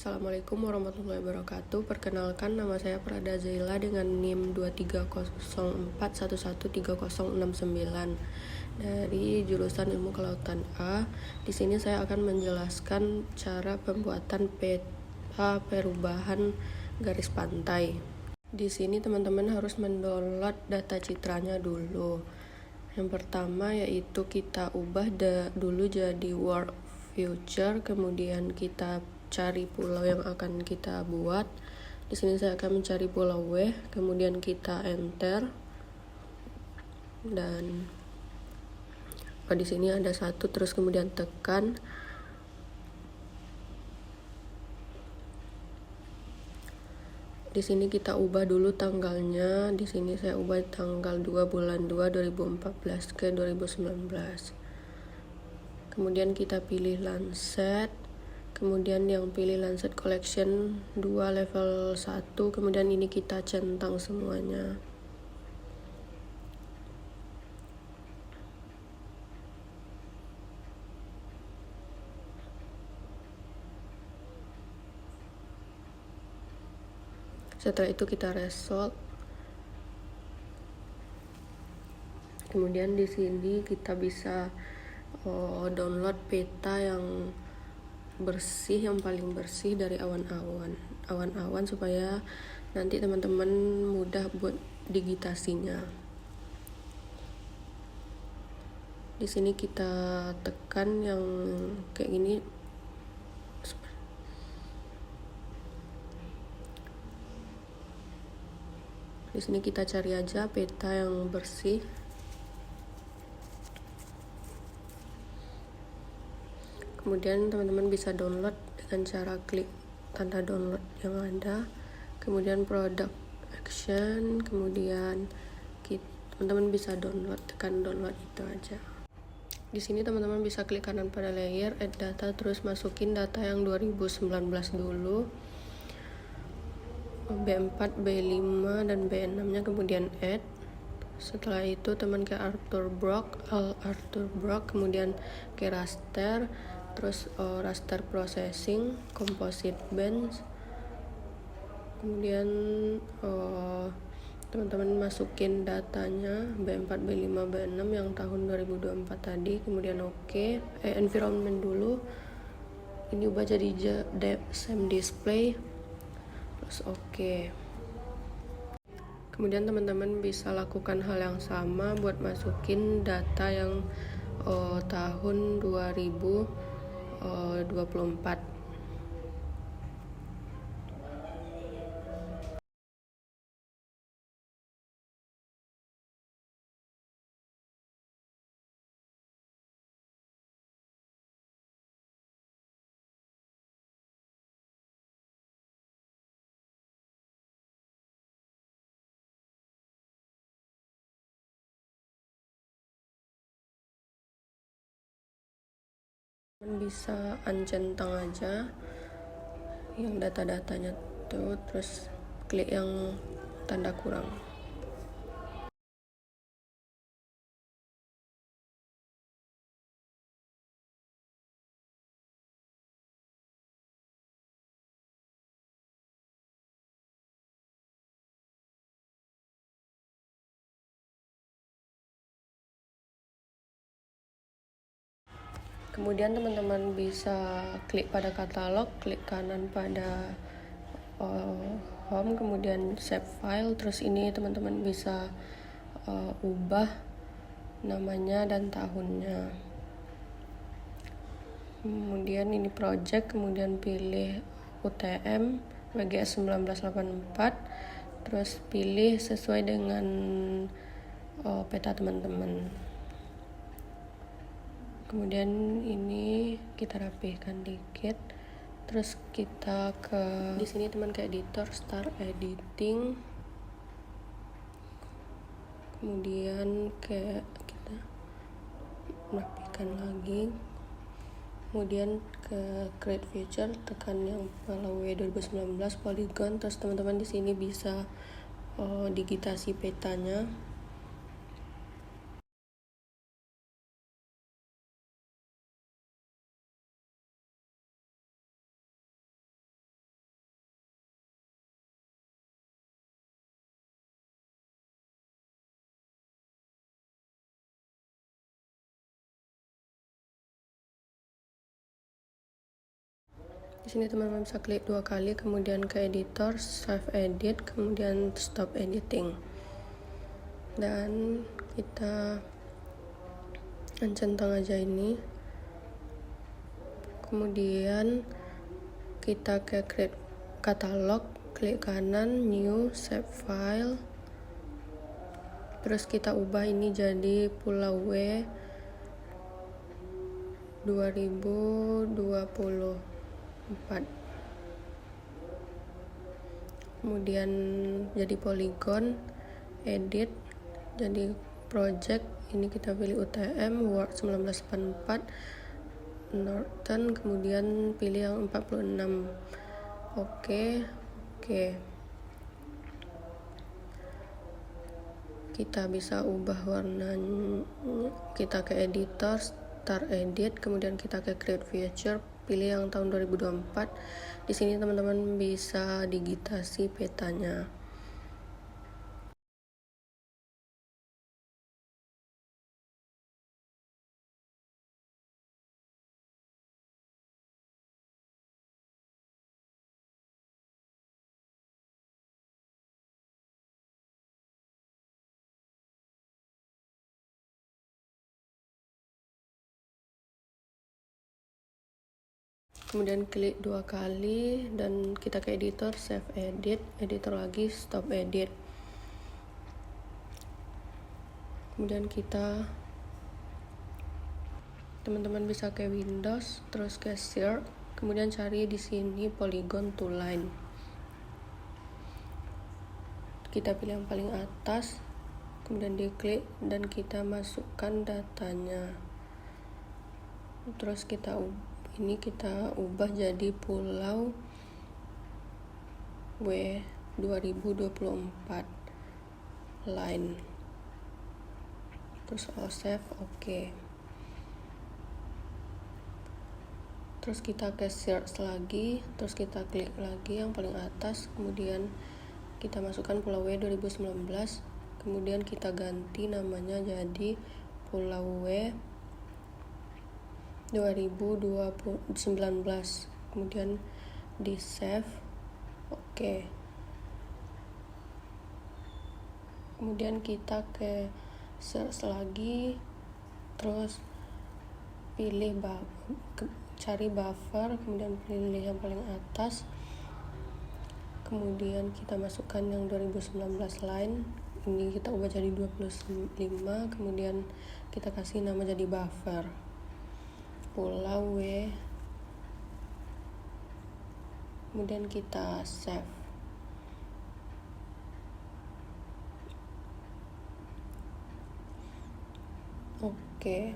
Assalamualaikum warahmatullahi wabarakatuh. Perkenalkan, nama saya Prada Zaila dengan NIM 23041130069 dari jurusan Ilmu Kelautan A. Di sini saya akan menjelaskan cara pembuatan peta perubahan garis pantai. Di sini teman-teman harus mendownload data citranya dulu. Yang pertama yaitu kita ubah dulu jadi world future, kemudian kita cari pulau yang akan kita buat. Di sini saya akan mencari pulau W, kemudian kita enter. Dan di sini ada satu, terus kemudian tekan. Di sini kita ubah dulu tanggalnya. Di sini saya ubah tanggal 2 bulan 2 2014 ke 2019. Kemudian kita pilih Lancet. Kemudian yang pilih Lancet Collection 2 level 1. Kemudian ini kita centang semuanya. Setelah itu kita result. Kemudian di sini kita bisa download peta yang bersih, yang paling bersih dari awan-awan supaya nanti teman-teman mudah buat digitasinya. Di sini kita tekan yang kayak gini. Di sini kita cari aja peta yang bersih. Kemudian teman-teman bisa download dengan cara klik tanda download yang ada. Kemudian product action, kemudian teman-teman bisa download, tekan download itu aja. Di sini teman-teman bisa klik kanan pada layer, add data, terus masukin data yang 2019 dulu. B4, B5, dan B6-nya kemudian add. Setelah itu teman ke Arthur Brock, kemudian ke raster, terus raster processing, composite bands. Kemudian teman-teman masukin datanya B4, B5, B6 yang tahun 2024 tadi. Kemudian environment dulu. Ini ubah jadi same display. Terus Kemudian teman-teman bisa lakukan hal yang sama buat masukin data yang tahun 2024. Bisa uncentang aja yang data-datanya tuh, terus klik yang tanda kurang. Kemudian teman-teman bisa klik pada katalog, klik kanan pada home, kemudian save file. Terus ini teman-teman bisa ubah namanya dan tahunnya. Kemudian ini project, kemudian pilih UTM WGS 1984, terus pilih sesuai dengan peta teman-teman. Kemudian ini kita rapihkan dikit, terus kita di sini teman ke editor, start editing, kemudian kita rapihkan lagi, kemudian ke create feature, tekan yang pulau W 2019 polygon, terus teman-teman di sini bisa digitasi petanya. Di sini teman-teman bisa klik 2 kali, kemudian ke editor, save edit, kemudian stop editing. Dan kita centang aja ini. Kemudian kita ke create katalog, klik kanan, new, save file. Terus kita ubah ini jadi Pulau W 2024. Kemudian jadi polygon, edit, jadi project. Ini kita pilih UTM Word 1984 Norton, kemudian pilih yang 46. Oke. Kita bisa ubah warnanya. Kita ke editor, start edit, kemudian kita ke create feature, pilih yang tahun 2024. Di sini teman-teman bisa digitasi petanya. Kemudian klik 2 kali dan kita ke editor, save edit, editor lagi, stop edit. Kemudian teman-teman bisa ke Windows, terus ke Search, kemudian cari di sini Polygon to Line. Kita pilih yang paling atas, kemudian diklik dan kita masukkan datanya. Terus kita ubah jadi Pulau W 2024 line. Terus save, oke. Terus kita ke search lagi, terus kita klik lagi yang paling atas, kemudian kita masukkan Pulau W 2019, kemudian kita ganti namanya jadi Pulau W 2019, kemudian di save, oke. Kemudian kita ke search lagi, terus pilih cari buffer, kemudian pilih yang paling atas, kemudian kita masukkan yang 2019 line, ini kita ubah jadi 25, kemudian kita kasih nama jadi buffer Pulau W, kemudian kita save. Oke.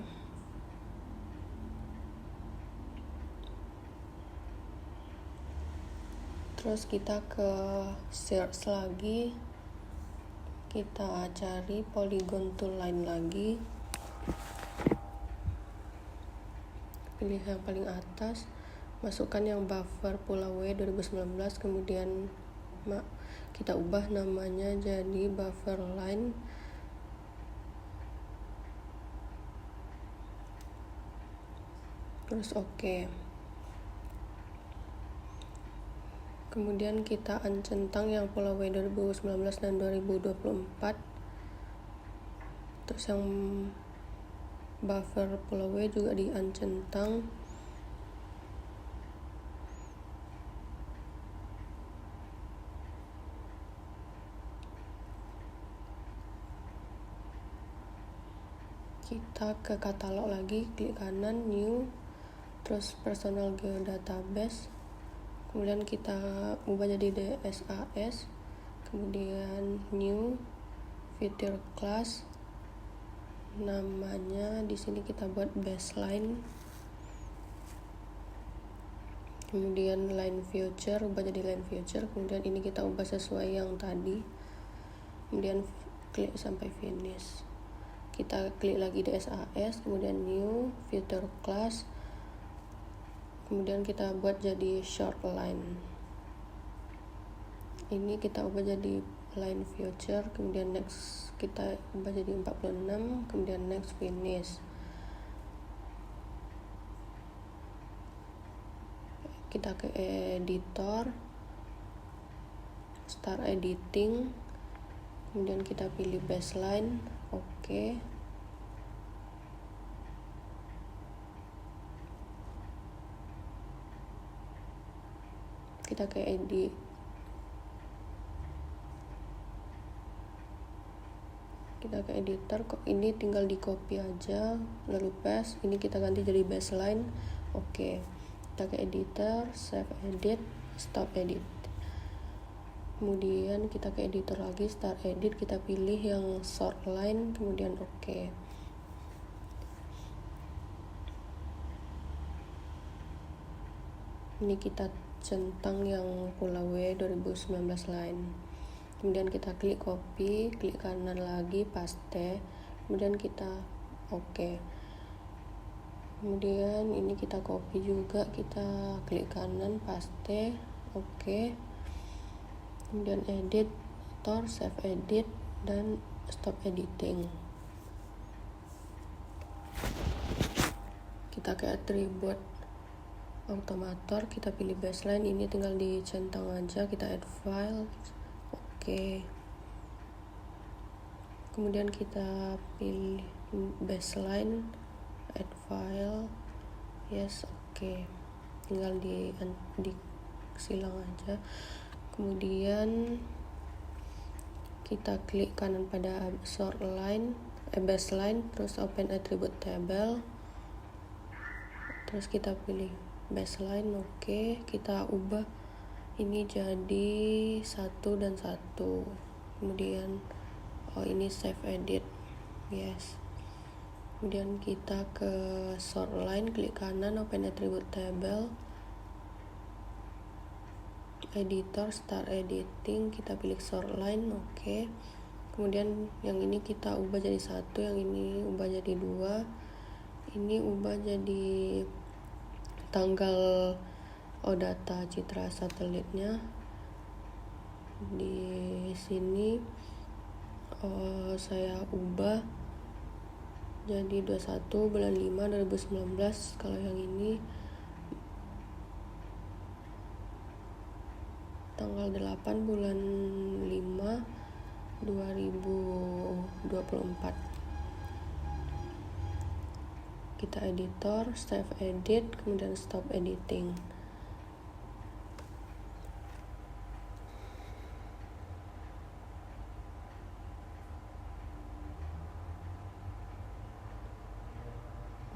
Terus kita ke search lagi, kita cari Polygon to Line lagi, pilih yang paling atas, masukkan yang buffer Pulau W 2019, kemudian kita ubah namanya jadi buffer line, terus oke. Kemudian kita uncentang yang Pulau W 2019 dan 2024, terus yang buffer Pulau W juga di uncentang. Kita ke katalog lagi, klik kanan, new, terus personal geodatabase, kemudian kita ubah jadi DSAS, kemudian new, feature class, namanya di sini kita buat baseline, kemudian line future, ubah jadi line future, kemudian ini kita ubah sesuai yang tadi, kemudian klik sampai finish. Kita klik lagi DSAS, kemudian new, feature class, kemudian kita buat jadi short line, ini kita ubah jadi line future, kemudian next kita ubah jadi 46, kemudian next, finish. kita ke editor, start editing, kemudian kita pilih baseline, oke. Kita ke edit, kita ke editor, kok ini tinggal di copy aja, lalu paste, ini kita ganti jadi baseline, oke. Kita ke editor, save edit, stop edit, kemudian kita ke editor lagi, start edit, kita pilih yang short line, kemudian oke. Ini kita centang yang Pulau W 2019 line, kemudian kita klik copy, klik kanan lagi, paste, kemudian kita oke. Kemudian ini kita copy juga, kita klik kanan, paste, oke. Kemudian editor, save edit, dan stop editing. Kita ke atribut automator, kita pilih baseline, ini tinggal dicentang aja, kita add file, oke. Kemudian kita pilih baseline, add file, yes, oke. Tinggal di silang aja. Kemudian kita klik kanan pada short line, baseline, terus open attribute table, terus kita pilih baseline, oke. Kita ubah ini jadi 1 dan 1, kemudian ini save edit, yes. Kemudian kita ke short line, klik kanan, open attribute table, editor, start editing, kita pilih short line, oke. Kemudian yang ini kita ubah jadi 1, yang ini ubah jadi 2, ini ubah jadi tanggal data citra satelitnya. Di sini saya ubah jadi 21 bulan 5 2019. Kalau yang ini tanggal 8 bulan 5 2024. Kita editor, save edit, kemudian stop editing.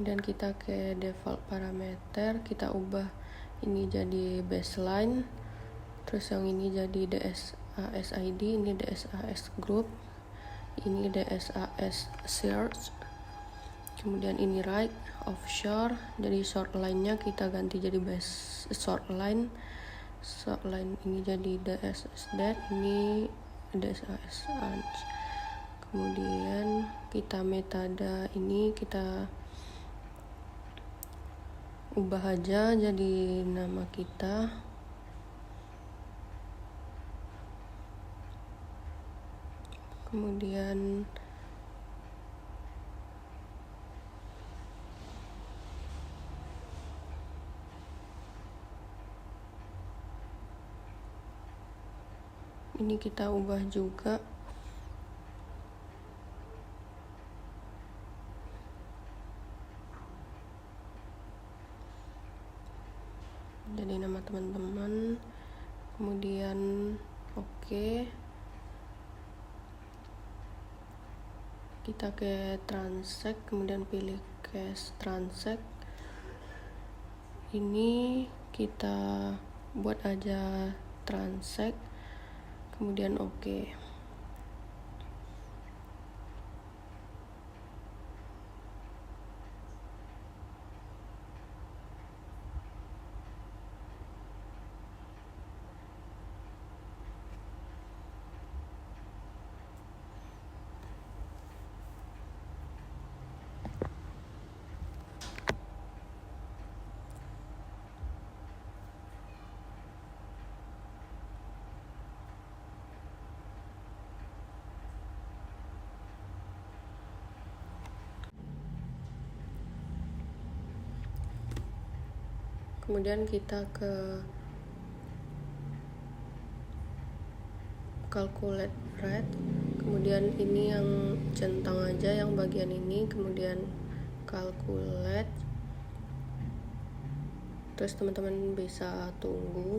Dan kita ke default parameter, kita ubah ini jadi baseline, terus yang ini jadi DSAS ID, ini DSAS group, ini DSAS search, kemudian ini right, offshore, jadi short line-nya kita ganti jadi short line ini jadi DSAS dat, ini DSAS ans. Kemudian kita metadata ini kita ubah aja jadi nama kita, kemudian ini kita ubah juga jadi nama teman-teman, kemudian oke. Kita ke transact, kemudian pilih cash transact, ini kita buat aja transact, kemudian oke. kemudian kita ke calculate rate, kemudian ini yang centang aja yang bagian ini, kemudian calculate, terus teman-teman bisa tunggu.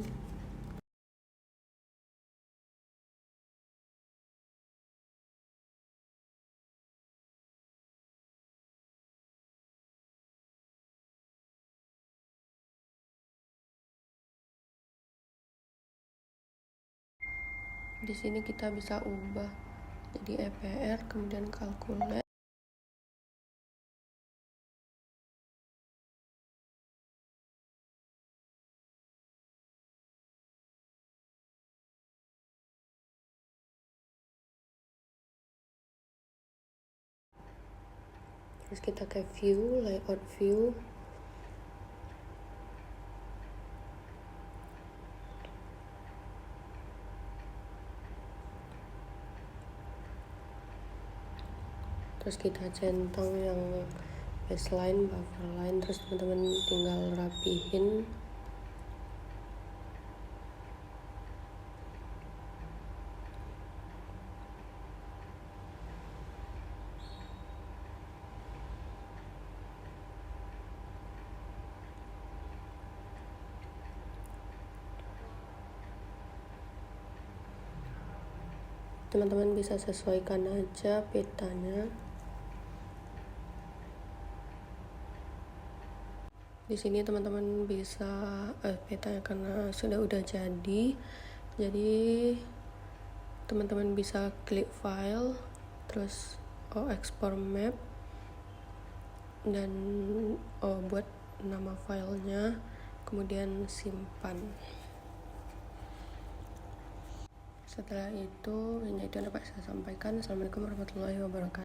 Di sini kita bisa ubah jadi EPR, kemudian calculate. Terus kita ke view, layout view. Terus kita centang yang baseline, buffer line, terus teman-teman tinggal rapihin. Teman-teman bisa sesuaikan aja petanya. Di sini teman-teman bisa petanya karena udah jadi teman-teman bisa klik file, terus export map, dan buat nama filenya, kemudian simpan. Setelah itu, ini yang dapat saya sampaikan. Assalamualaikum warahmatullahi wabarakatuh.